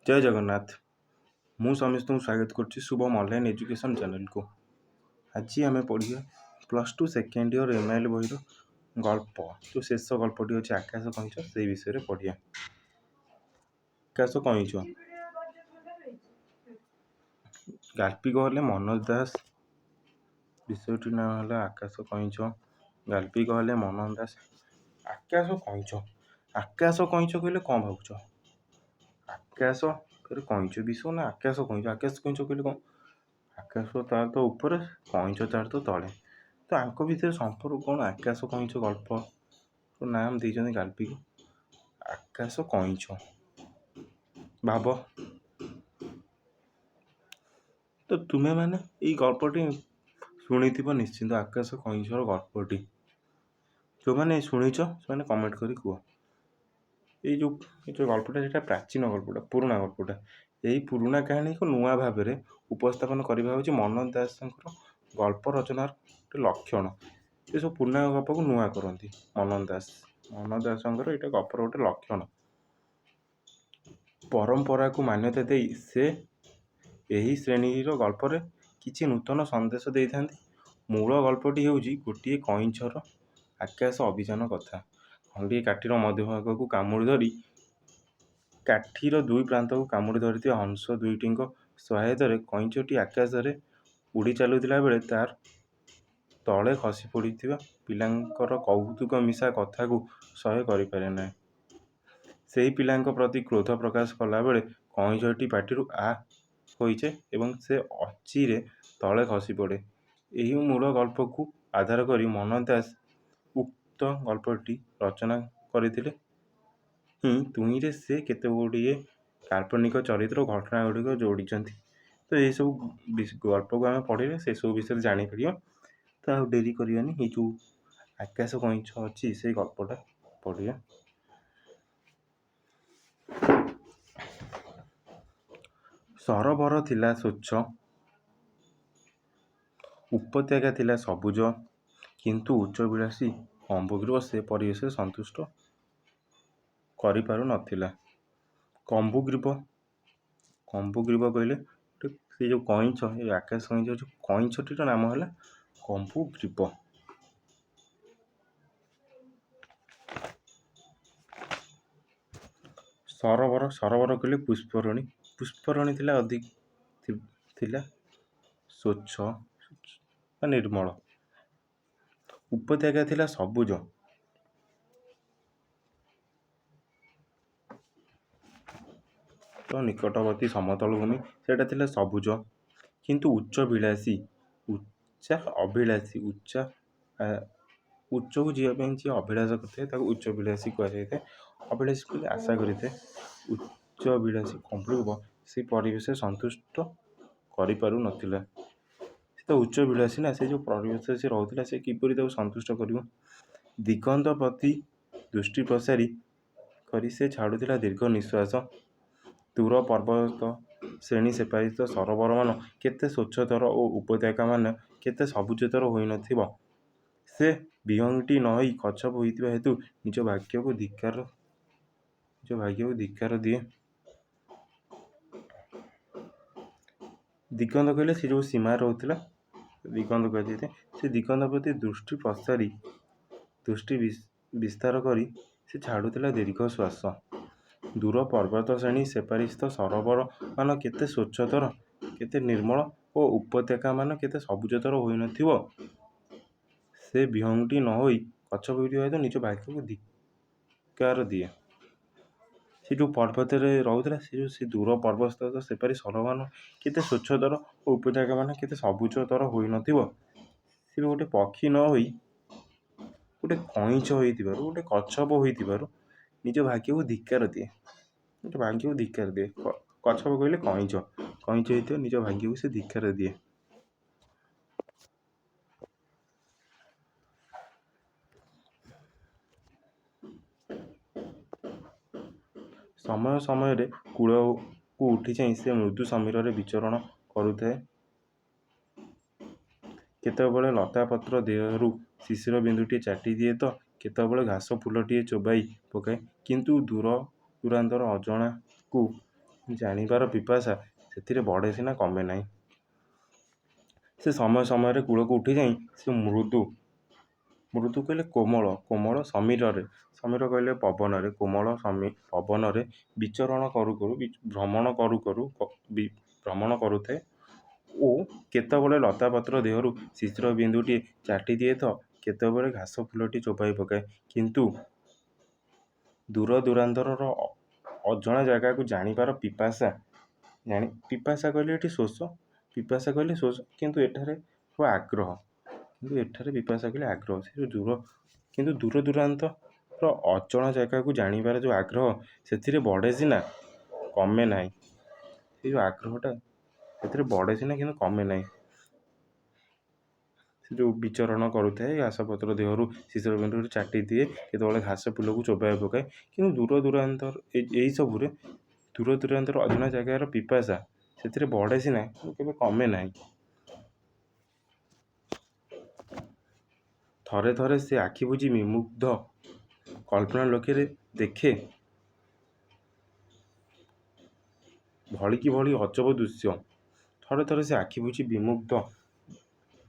जय जगन्नाथ। मु समस्त स्वागत करुच्ची शुभम ऑनलाइन एजुकेशन चैनल को। आज आम पढ़िया +2 सेकेंड ईयर एमआईएल बही गल्प जो शेष गल्पटी अच्छे आकाश कईच से विषय में पढ़िया। आकाश कईच गाल्पिक हेले मनोज दास। विषयटी नाम है आकाश कईच। गाल्पिक हेले मनोज दास। आकाश कईच कहले कौन भावुच? आकाश कईच विषय ना आकाश कईच कहले कौन? आकाश तार तो ऊपर कईच तार तो तले, तो आंक भितर संपर्क कौन? आकाश कईच गल्प तो नाम देते गाल्पिक आकाश कईच। भाव तो तुम्हें मैंने ये गल्पटी शुणी निश्चिंत आकाश कईचर गल्पटी जो मैंने शुणीच से कमेंट करी कह। ये जो गल्पटा से प्राचीन गल्पटा पुराणा गल्पटा यही पुराणा कहानी को नुआ भाव में उपस्थापन करने हूँ मनोज दास गल्प रचनार गोटे लक्षण। ये सब पुराणा गप को नुआ करती मनोज दास यहाँ गपर गोटे लक्षण। परंपरा को मान्यता दे से यही श्रेणीर गल्पर किसी नूतन संदेश दे था। मूल गल्पटी हूँ गोटे कईचर आकाश अभियान कथा। खंडे काठीर मध्यभाग को कामुड़ी धरी काठीर दुई प्रांत को कामुड़ी धरी हंस दुईटी सहायत कईचटी आकाश में उड़ी चलुला बेले तार तले खसी पड़ा पिलांकर कौतुक मिशा कथा को सह्य करें ना। से पिला प्रति क्रोध प्रकाश कला बेले कईचटी पाटिरू आ होइचे एवं से अचिरे तले खसी पड़े। यही मूल गल्प को आधार करी मनोज दास उक्त गल्पटी रचना करथिले। तुहिरे से केते गुड़िए काल्पनिक चरित्र घटना गुड़िक जोड़ी। तो ये सब गल्प को आम पढ़े से सब विषय जापर। तो आ डेरी करानी ये जो आकाश कईच अच्छी से गल्पटा पढ़िया। सरोवर थिला स्वच्छ, उपत्यका थिला सबुज, किंतु उच्च विलासी कम्बुग्रीव से परिवेश संतुष्ट करि पारु नथिला। कम्बुग्रीव कहले से जो कईच आकाश कईच कईचटीर नाम है कम्बुग्रीव। सरोवर कहले पुष्परणी थिला अधिक थिला स्वच्छ निर्मल। उपत्यका थिला सबुज, तो निकटवर्ती समतल भूमि सेटा थिला सबुज। किंतु उच्च विलासी उच्चा अभिलाषी उच्च को जीवाई जी अभिलाष करते उच्च विलासी कहुए। अभिलाषी को आशा करते उच्च विलासी कम्बुग्रीव से परिवेश संतुष्ट करिपारु नथिला। तो उच्च विलासी ना से जो परिवेश से रोला से किपरि संतुष्ट कर। दिगंत प्रति दृष्टि प्रसारी करी से छाड़ुला दीर्घ निश्वास। दूर पर्वत श्रेणी सेपारित सरोवर मान केते स्वच्छतर और उपत्यका मान केते सबुजतर होई नथिबो। से विहंगटी नई कच्छप होइतिबा हेतु निज भाग्य को धिक्कार दिए। दिगंत कहले से जो सीमा रोला दिगंत कह से दिगंत प्रति दृष्टि प्रसारी दृष्टि विस्तार करी से छाड़ुला दीर्घ श्वास। दूर पर्वत श्रेणी सेपारित सरोवर मान केते स्वच्छतर केते निर्मल और उपत्यका मान केते सबुजतर होई नथिबो। से विहंगटी न होई कच्छप होइतिबा तो निज भाग्य को धिक्कार दिए। से जो पर्वत रोला से दूर पर्वत सेपारी सरोवर मान केते स्वच्छतर और उपत्यका मान केते सबुजतर होई नथिबो। से गोटे पक्षी न होई गोटे कईच होइतिबारु गोटे कच्छप होइतिबारु निज भाग्य को धिक्कार दिए। भाग्य को धिक्कार दिए। कच्छप कहले कईच होइतिबा निज भाग्य को से धिक्कार दिए। समय समय कूल को उठी जाई से मृदु समीर विचरण करुए। केतबेले लता पत्र देहरु शिशिर बिंदुटी चाटी दिए तो केतबेले घास फूलटी चोबाई पकाए। किंतु दूर दूरांतर अजणा को ଜାଣିବାର ପିପାସା ସେଥିରେ ବଢ଼େ ସିନା କମେ ନାହିଁ। ସେ ସମୟ ସମୟରେ କୂଳକୁ ଉଠି ଯାଇ ସେ ମୃଦୁ କହିଲେ କୋମଳ, କୋମଳ ସମୀରରେ, ସମୀର କହିଲେ ପବନରେ, କୋମଳ ପବନରେ ବିଚରଣ କରୁ କରୁ ଭ୍ରମଣ କରୁଥାଏ ଓ କେତେବେଳେ ଲତାପତ୍ର ଦେହରୁ ଶିଶିର ବିନ୍ଦୁଟିଏ ଚାଟି ଦିଏ ତ କେତେବେଳେ ଘାସ ଫୁଲଟି ଚୋବାଇ ପକାଏ। କିନ୍ତୁ ଦୂର ଦୂରାନ୍ତରର ଅଜଣା ଜାଗାକୁ ଜାଣିବାର ପିପାସା କହିଲେ ଏଠି ଶୋଷ, ପିପାସା କହିଲେ ଶୋଷ, କିନ୍ତୁ ଏଠାରେ ଆଗ୍ରହ, ପିପାସା କହିଲେ ଆଗ୍ରହ। ସେ କିନ୍ତୁ ଦୂର ଦୂରାନ୍ତର ଅଜଣା ଜାଗାକୁ ଜାଣିବାର ଯେଉଁ ଆଗ୍ରହ ସେଥିରେ ବଢ଼େ ସିନା କମେ ନାହିଁ। ସେ ଯେଉଁ ଆଗ୍ରହଟା ସେଥିରେ ବଢ଼େ ସିନା କିନ୍ତୁ କମେ ନାହିଁ। ସେ ଯେଉଁ ବିଚରଣ କରୁଥାଏ, ଘାସପତ୍ର ଦେହରୁ ଶିଶିର ବିନ୍ଦୁରେ ଚାଟି ଦିଏ, କେତେବେଳେ ଘାସ ଫୁଲକୁ ଚୋବାଇ ପକାଏ, କିନ୍ତୁ ଦୂର ଦୂରାନ୍ତର ଏଇସବୁରେ ଦୂର ଦୂରାନ୍ତର ଅଜଣା ଜାଗାର ପିପାସା ସେଥିରେ ବଢ଼େ ସିନା କେବେ କମେ ନାହିଁ। ଥରେ ଥରେ ସେ ଆଖି ବୁଜି ବିମୁଗ୍ଧ କଳ୍ପନା ଲୋକରେ ଦେଖେ ଭଳିକି ଭଳି ଅଜବ ଦୃଶ୍ୟ। ଥରେ ଥରେ ସେ ଆଖି ବୁଜି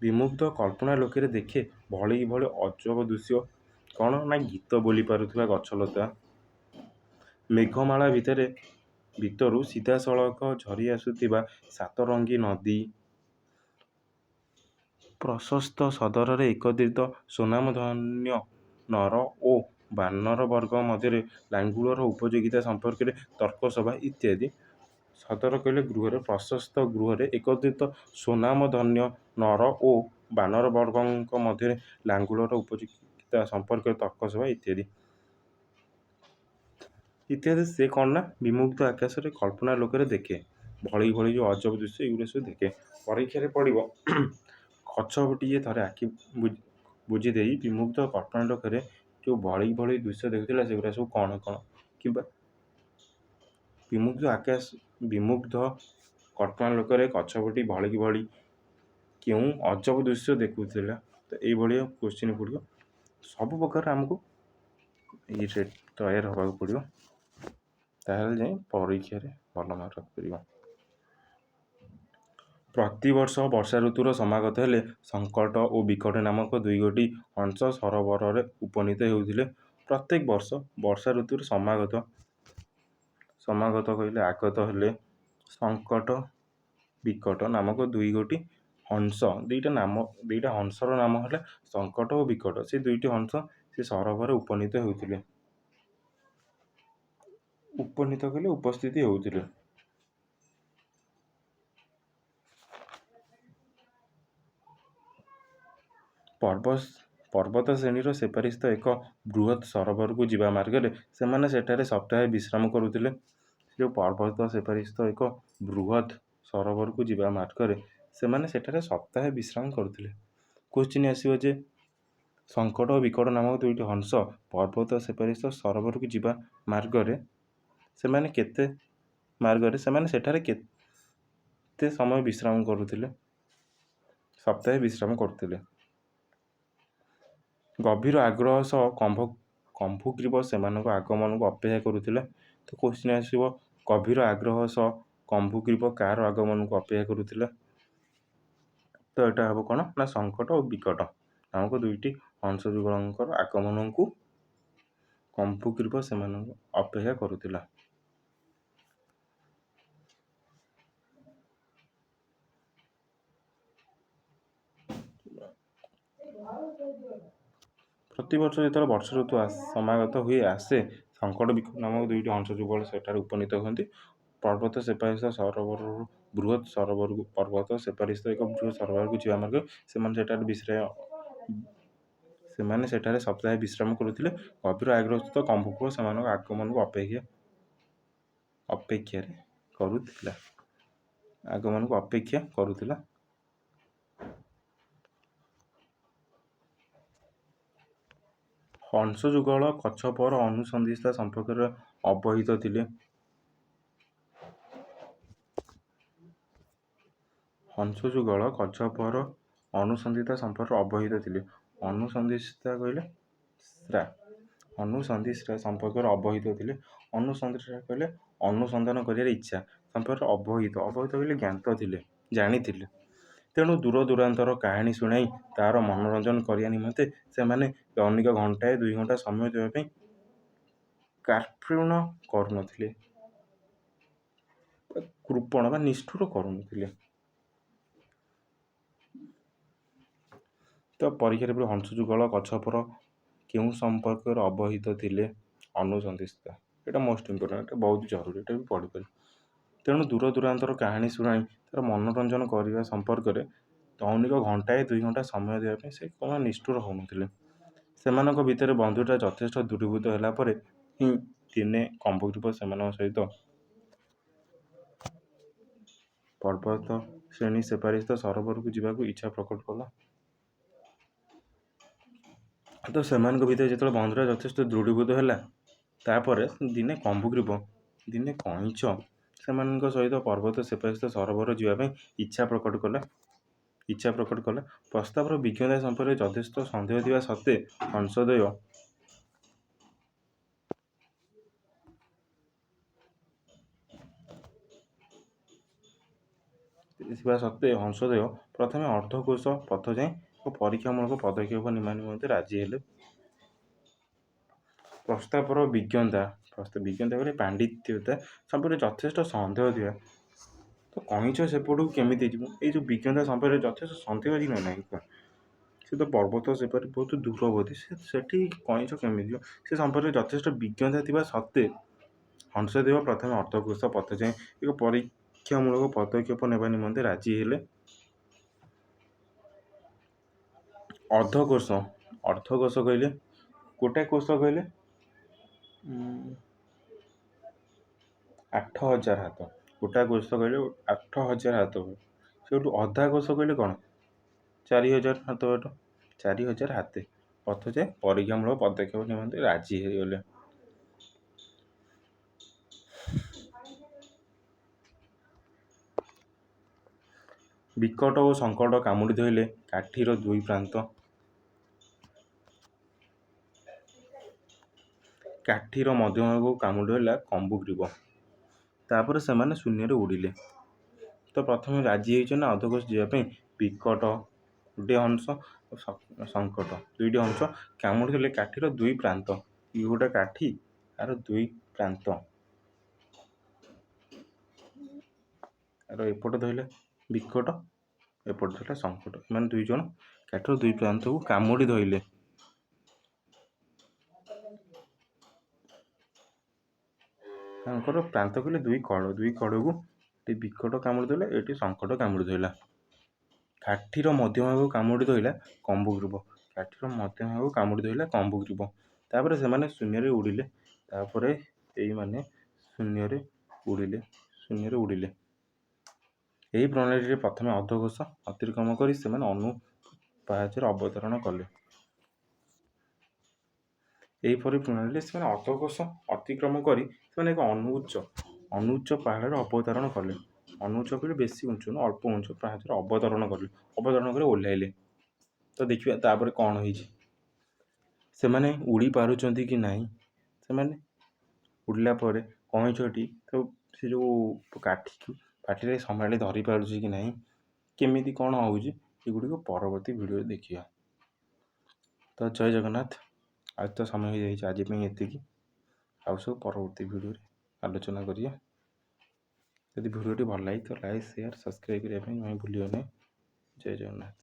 ବିମୁଗ୍ଧ କଳ୍ପନା ଲୋକରେ ଦେଖେ ଭଳିକି ଭଳି ଅଜବ ଦୃଶ୍ୟ। କ'ଣ ନା ଗୀତ ବୋଲି ପାରୁଥିବା ଗଛଲତା, ମେଘମାଳା ଭିତରୁ ସିଧାସଳଖ ଝରି ଆସୁଥିବା ସାତରଙ୍ଗୀ ନଦୀ, ପ୍ରଶସ୍ତ ସଦରରେ ଏକତ୍ରିତ ସ୍ୱନାମଧନ୍ୟ ନର ଓ ବାନର ବର୍ଗ ମଧ୍ୟରେ ଲାଙ୍ଗୁଳର ଉପଯୋଗିତା ସମ୍ପର୍କରେ ତର୍କସଭା ଇତ୍ୟାଦି। ସଦର କହିଲେ ଗୃହରେ, ପ୍ରଶସ୍ତ ଗୃହରେ ଏକତ୍ରିତ ସ୍ୱନାମଧନ୍ୟ ନର ଓ ବାନର ବର୍ଗଙ୍କ ମଧ୍ୟରେ ଲାଙ୍ଗୁଳର ଉପଯୋଗିତା ସମ୍ପର୍କରେ ତର୍କସଭା ଇତ୍ୟାଦି। ସେ କ'ଣ ନା ବିମୁଗ୍ଧ ଆକାଶରେ କଳ୍ପନା ଲୋକରେ ଦେଖେ ଭଳି ଭଳି ଯେଉଁ ଅଜବ ଦୃଶ୍ୟ, ଏଗୁଡ଼ା ସବୁ ଦେଖେ। ପରୀକ୍ଷାରେ ପଡ଼ିବ। କଛପଟିଏ ଥରେ ଆଖି ବୁଜି ଦେଇ ବିମୁଗ୍ଧ କଳ୍ପନା ଲୋକରେ ଯେଉଁ ଭଳି ଭଳି ଦୃଶ୍ୟ ଦେଖୁଥିଲା ସେଗୁଡ଼ା ସବୁ କ'ଣ କିମ୍ବା ବିମୁଗ୍ଧ କଳ୍ପନା ଲୋକରେ କଛପଟି ଭଳିକି ଭଳି କେଉଁ ଅଜବ ଦୃଶ୍ୟ ଦେଖୁଥିଲା। ତ ଏଇଭଳିଆ କୋଶ୍ଚିନ୍ ପଡ଼ିବ। ସବୁ ପ୍ରକାର ଆମକୁ ତୈୟାର ହେବାକୁ ପଡ଼ିବ, ତାହେଲେ ଯାଇ ପରୀକ୍ଷାରେ ଭଲ ମାର୍କ ରଖିପାରିବ। ପ୍ରତିବର୍ଷ ବର୍ଷା ଋତୁର ସମାଗତ ହେଲେ ସଙ୍କଟ ଓ ବିକଟ ନାମକ ଦୁଇଗୋଟି ହଂସ ସରୋବରରେ ଉପନୀତ ହେଉଥିଲେ। ପ୍ରତ୍ୟେକ ବର୍ଷ ବର୍ଷା ଋତୁର ସମାଗତ କହିଲେ ଆଗତ ହେଲେ ସଙ୍କଟ ବିକଟ ନାମକ ଦୁଇଗୋଟି ହଂସ, ଦୁଇଟା ହଂସର ନାମ ହେଲା ସଙ୍କଟ ଓ ବିକଟ। ସେ ଦୁଇଟି ହଂସ ସେ ସରୋବରରେ ଉପନୀତ ହେଉଥିଲେ। ଉପନୀତ କହିଲେ ଉପସ୍ଥିତି ହେଉଥିଲେ। ପର୍ବତ ଶ୍ରେଣୀର ସେପାରିସ୍ଥ ଏକ ବୃହତ୍ ସରୋବରକୁ ଯିବା ମାର୍ଗରେ ସେମାନେ ସେଠାରେ ସପ୍ତାହେ ବିଶ୍ରାମ କରୁଥିଲେ। ଯେଉଁ ପର୍ବତ ସେପାରିସ୍ଥ ଏକ ବୃହତ୍ ସରୋବରକୁ ଯିବା ମାର୍ଗରେ ସେମାନେ ସେଠାରେ ସପ୍ତାହେ ବିଶ୍ରାମ କରୁଥିଲେ। କୋଶ୍ଚିନ୍ ଆସିବ ଯେ ସଙ୍କଟ ଓ ବିକଟ ନାମକ ଦୁଇଟି ହଂସ ପର୍ବତ ସେପାରିସ୍ଥ ସରୋବରକୁ ଯିବା ମାର୍ଗରେ ସେମାନେ ସେଠାରେ କେତେ ସମୟ ବିଶ୍ରାମ କରୁଥିଲେ? ସପ୍ତାହେ ବିଶ୍ରାମ କରୁଥିଲେ। ଗଭୀର ଆଗ୍ରହ ସହ କମ୍ଭୁଗ୍ରୀବ ସେମାନଙ୍କ ଆଗମନକୁ ଅପେକ୍ଷା କରୁଥିଲା। ତ କୋଶ୍ଚିନ୍ ଆସିବ ଗଭୀର ଆଗ୍ରହ ସହ କମ୍ଭୁଗ୍ରୀବ କାହାର ଆଗମନକୁ ଅପେକ୍ଷା କରୁଥିଲା? ତ ଏଇଟା ହେବ କ'ଣ ନା ସଙ୍କଟ ଓ ବିକଟ ନାମକ ଦୁଇଟି ହଂସ ଯୁଗଳଙ୍କର ଆଗମନକୁ କମ୍ଭୁଗ୍ରୀବ ସେମାନଙ୍କୁ ଅପେକ୍ଷା କରୁଥିଲା। ପ୍ରତିବର୍ଷ ଯେତେବେଳେ ବର୍ଷା ଋତୁ ସମାଗତ ଆସେ ସଙ୍କଟ ବିକଟ ନାମକ ଦୁଇଟି ହଂସ ଯୁଗଳ ସେଠାରେ ଉପନୀତ ହୁଅନ୍ତି। ପର୍ବତ ସେପାରିସ୍ଥ ସରୋବରରୁ ବୃହତ୍ ସରୋବରକୁ ପର୍ବତ ସେପାରିସ୍ଥ ଏକ ବୃହତ୍ ସରୋବରକୁ ଯିବା ମାର୍ଗ ସେମାନେ ସେଠାରେ ସପ୍ତାହେ ବିଶ୍ରାମ କରୁଥିଲେ। ଗଭୀର ଆଗ୍ରହ ସହିତ କମ୍ଭୁଗ୍ରୀବ ସେମାନଙ୍କ ଆଗମନକୁ ଅପେକ୍ଷା କରୁଥିଲା। ହଂସ ଯୁଗଳ କଚ୍ଛପର ଅନୁସନ୍ଧିତ୍ସା ସମ୍ପର୍କରେ ଅବହିତ ଥିଲେ। ହଂସ ଯୁଗଳ କଚ୍ଛପର ଅନୁସନ୍ଧିତ୍ସା ସମ୍ପର୍କରେ ଅବହିତ ଥିଲେ। ଅନୁସନ୍ଧିତ୍ସା କହିଲେ ଅନୁସନ୍ଧିତ୍ସା ସମ୍ପର୍କରେ ଅବହିତ ଥିଲେ। ଅନୁସନ୍ଧାନ କହିଲେ ଅନୁସନ୍ଧାନ କରିବାର ଇଚ୍ଛା, ସମ୍ପର୍କରେ ଅବହିତ କହିଲେ ଜ୍ଞାତ ଥିଲେ, ଜାଣିଥିଲେ। ତେଣୁ ଦୂର ଦୂରାନ୍ତର କାହାଣୀ ଶୁଣାଇ ତାର ମନୋରଞ୍ଜନ କରିବା ନିମନ୍ତେ ସେମାନେ ଦୈନିକ ଘଣ୍ଟାଏ 2 ଘଣ୍ଟା ସମୟ ଦେବା ପାଇଁ କାର୍ପଣ୍ୟ କରୁନଥିଲେ, କୃପଣ ବା ନିଷ୍ଠୁର କରୁନଥିଲେ। ତ ପରୀକ୍ଷାରେ ବି ହଂସଯୁଗଳ କଚ୍ଛପର କେଉଁ ସମ୍ପର୍କରେ ଅବହିତ ଥିଲେ? ଅନୁସନ୍ଧିତ୍ସା। ଏଇଟା ମୋଷ୍ଟ ଇମ୍ପୋର୍ଟାଣ୍ଟ, ଏଇଟା ବହୁତ ଜରୁରୀ, ଏଇଟା ବି ପଢ଼ିପାରିବେ। ତେଣୁ ଦୂର ଦୂରାନ୍ତର କାହାଣୀ ଶୁଣାଇ ତାର ମନୋରଞ୍ଜନ କରିବା ସମ୍ପର୍କରେ ଦୈନିକ ଘଣ୍ଟାଏ 2 ଘଣ୍ଟା ସମୟ ଦେବା ପାଇଁ ସେ କ'ଣ ନିଷ୍ଠୁର ହେଉନଥିଲେ। ସେମାନଙ୍କ ଭିତରେ ବନ୍ଧୁତା ଯଥେଷ୍ଟ ଦୂରୀଭୂତ ହେଲା ପରେ ହିଁ ଦିନେ କମ୍ବଗ୍ରୀବ ସେମାନଙ୍କ ସହିତ ପର୍ବତ ଶ୍ରେଣୀ ସେପାରିସ୍ତ ସରୋବରକୁ ଯିବାକୁ ଇଚ୍ଛା ପ୍ରକଟ କଲା। ତ ସେମାନଙ୍କ ଭିତରେ ଯେତେବେଳେ ବନ୍ଧୁତା ଯଥେଷ୍ଟ ଦୃଢ଼ୀଭୂତ ହେଲା, ତାପରେ ଦିନେ କମ୍ବଗ୍ରୀବ ଦିନେ କଇଁଛ ସେମାନଙ୍କ ସହିତ ପର୍ବତ ସେପାରିସ୍ତ ସରୋବର ଯିବା ପାଇଁ ଇଚ୍ଛା ପ୍ରକଟ କଲା। ପ୍ରସ୍ତାବର ବିଜ୍ଞତା ସମ୍ପର୍କରେ ଯଥେଷ୍ଟ ସନ୍ଦେହ ଥିବା ସତ୍ତ୍ୱେ ହଂସଦେୟ ପ୍ରଥମେ ଅର୍ଦ୍ଧକୋଶ ପଥ ଯାଏଁ ଓ ପରୀକ୍ଷାମୂଳକ ପଦକ୍ଷେପ ନେବା ନିମନ୍ତେ ରାଜି ହେଲେ। ପ୍ରସ୍ତାବର ବିଜ୍ଞତା କହିଲେ ପାଣ୍ଡିତ୍ୟତା ସମ୍ପର୍କରେ ଯଥେଷ୍ଟ ସନ୍ଦେହ ଥିବା। ତ କଇଁଛ ସେପଟକୁ କେମିତି ଯିବ? ଏଇ ଯେଉଁ ବିଜ୍ଞତା ସମ୍ପର୍କରେ ଯଥେଷ୍ଟ ସନ୍ଦେହ ଅଛି ନା ନାହିଁ? ସେ ତ ପର୍ବତ ସେପରି ବହୁତ ଦୂରବର୍ତ୍ତୀ, ସେଠି କଇଁଛ କେମିତି ଯିବ? ସେ ସମ୍ପର୍କରେ ଯଥେଷ୍ଟ ବିଜ୍ଞତା ଥିବା ସତ୍ତ୍ୱେ ହଂସଦେବ ପ୍ରଥମେ ଅର୍ଦ୍ଧକୋଶ ପଥ ଯାଏଁ ଏକ ପରୀକ୍ଷାମୂଳକ ପଦକ୍ଷେପ ନେବା ନିମନ୍ତେ ରାଜି ହେଲେ। ଅର୍ଦ୍ଧକୋଶ କହିଲେ ଗୋଟାଏ କୋଶ କହିଲେ 8000 ହାତ, ଗୋଟାଏ କୋଶ କହିଲେ 8000 ହାତ। ସେଇଠୁ ଅଧା କୋଶ କହିଲେ କ'ଣ 4000 ହାତ ବାଟ, 4000 ହାତେ ପଥ ଯାଏଁ ପରୀକ୍ଷାମୂଳକ ପଦକ୍ଷେପ ନିମନ୍ତେ ରାଜି ହେଇଗଲେ। ବିକଟ ଓ ସଙ୍କଟ କାମୁଡ଼ି ଧଇଲେ କାଠିର ଦୁଇ ପ୍ରାନ୍ତ। କାଠିର ମଧ୍ୟଭାଗକୁ କାମୁଡ଼ି ଧରିଲା କମ୍ବଗ୍ରୀବ। ତାପରେ ସେମାନେ ଶୂନ୍ୟରେ ଉଡ଼ିଲେ। ତ ପ୍ରଥମେ ରାଜି ହେଇଛନ୍ତି ନା ଅର୍ଦ୍ଧକୋଶ ଯିବା ପାଇଁ। ବିକଟ ଗୋଟିଏ ହଂସ ଓ ସଙ୍କଟ ଦୁଇଟି ହଂସ କାମୁଡ଼ି ଧରିଲେ କାଠିର ଦୁଇ ପ୍ରାନ୍ତ। ଇଏ ଗୋଟେ କାଠି, ଆର ଦୁଇ ପ୍ରାନ୍ତ। ଆର ଏପଟେ ଧଇଲେ ବିକଟ, ଏପଟେ ଧଇଲା ସଙ୍କଟ। ଏମାନେ ଦୁଇ ଜଣ କାଠିର ଦୁଇ ପ୍ରାନ୍ତକୁ କାମୁଡ଼ି ଧଇଲେ। ତାଙ୍କର ପ୍ରାନ୍ତ କହିଲେ ଦୁଇ କଡ଼କୁ ଏଠି ବିକଟ କାମୁଡ଼ି ଧଇଲା, ଏଠି ସଙ୍କଟ କାମୁଡ଼ି ଧଇଲା। କାଠିର ମଧ୍ୟଭାଗକୁ କାମୁଡ଼ି ଧଇଲା କମ୍ବଗ୍ରୀବ। ତାପରେ ସେମାନେ ଶୂନ୍ୟରେ ଉଡ଼ିଲେ। ଏଇମାନେ ଶୂନ୍ୟରେ ଉଡ଼ିଲେ। ଏହି ପ୍ରଣାଳୀରେ ପ୍ରଥମେ ଅର୍ଦ୍ଧକୋଶ ଅତିକ୍ରମ କରି ସେମାନେ ପାହାଚରେ ଅବତରଣ କଲେ। ଏହିପରି ପ୍ରଣାଳୀରେ ସେମାନେ ଅର୍ଦ୍ଧକୋଶ ଅତିକ୍ରମ କରି ସେମାନେ ଏକ ଅନୁଚ୍ଚ ପାହାଡ଼ରେ ଅବତରଣ କଲେ। ଅନୁଚ୍ଚ କହିଲେ ବେଶୀ ଉଞ୍ଚୁ ନୁହଁ, ଅଳ୍ପ ଉଞ୍ଚ ପାହାଚରେ ଅବତରଣ କରି ଓହ୍ଲାଇଲେ। ତ ଦେଖିବା ତାପରେ କ'ଣ ହେଇଛି। ସେମାନେ ଉଡ଼ି ପାରୁଛନ୍ତି କି ନାହିଁ? ସେମାନେ ଉଡ଼ିଲା ପରେ କଇଁଛଟି ତ ସେ ଯେଉଁ କାଠିକୁ ପାଟିରେ ସମ୍ଭାଳି ଧରି ପାରୁଛି କି ନାହିଁ, କେମିତି କ'ଣ ହେଉଛି, ଏଗୁଡ଼ିକ ପରବର୍ତ୍ତୀ ଭିଡ଼ିଓରେ ଦେଖିବା। ତ ଜୟ ଜଗନ୍ନାଥ। ଆଜି ତ ସମୟ ହେଇଯାଇଛି, ଆଜି ପାଇଁ ଏତିକି। ଆଉ ସବୁ ପରବର୍ତ୍ତୀ ଭିଡ଼ିଓରେ ଆଲୋଚନା କରିବା। ଯଦି ଭିଡ଼ିଓଟି ଭଲ ଲାଗେ ତ ଲାଇକ୍, ସେୟାର, ସବସ୍କ୍ରାଇବ୍ କରିବା ପାଇଁ ଭୁଲିବ ନାହିଁ। ଜୟ ଜଗନ୍ନାଥ।